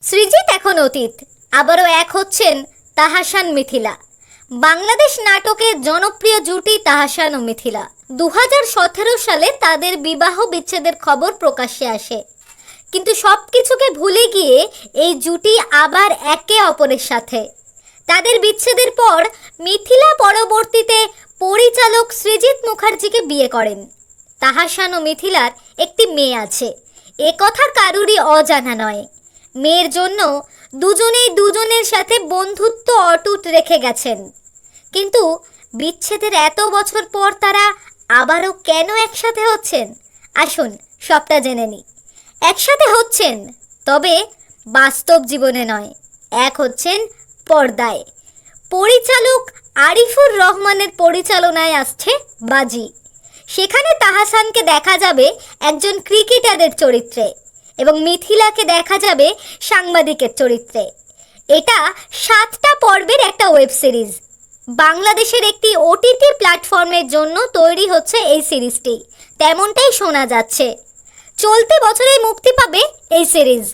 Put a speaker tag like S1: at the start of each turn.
S1: সৃজিত এখন অতীত, আবারও এক হচ্ছেন তাহসান মিথিলা। বাংলাদেশ নাটকের জনপ্রিয় জুটি তাহসান ও মিথিলা। 2017 সালে তাদের বিবাহ বিচ্ছেদের খবর প্রকাশ্যে আসে, কিন্তু সব কিছুকে ভুলে গিয়ে এই জুটি আবার একে অপরের সাথে। তাদের বিচ্ছেদের পর মিথিলা পরবর্তীতে পরিচালক সৃজিত মুখার্জিকে বিয়ে করেন। তাহসান ও মিথিলার একটি মেয়ে আছে, এ কথা কারুরই অজানা নয়। মেয়ের জন্য দুজনেই দুজনের সাথে বন্ধুত্ব অটুট রেখে গেছেন, কিন্তু বিচ্ছেদের এত বছর পর তারা আবারও কেন একসাথে হচ্ছেন, আসুন সবটা জেনে নিই। একসাথে হচ্ছেন, তবে বাস্তব জীবনে নয়, এক হচ্ছেন পর্দায়। পরিচালক আরিফুর রহমানের পরিচালনায় আসছে বাজি। সেখানে তাহসানকে দেখা যাবে একজন ক্রিকেটারের চরিত্রে এবং মিথিলাকে দেখা যাবে সাংবাদিকের চরিত্রে। এটা 7টা পর্বের একটা ওয়েব সিরিজ। বাংলাদেশের একটি ওটিটি প্ল্যাটফর্মের জন্য তৈরি হচ্ছে এই সিরিজটি, তেমনটাই শোনা যাচ্ছে। চলতি বছরে মুক্তি পাবে এই সিরিজ।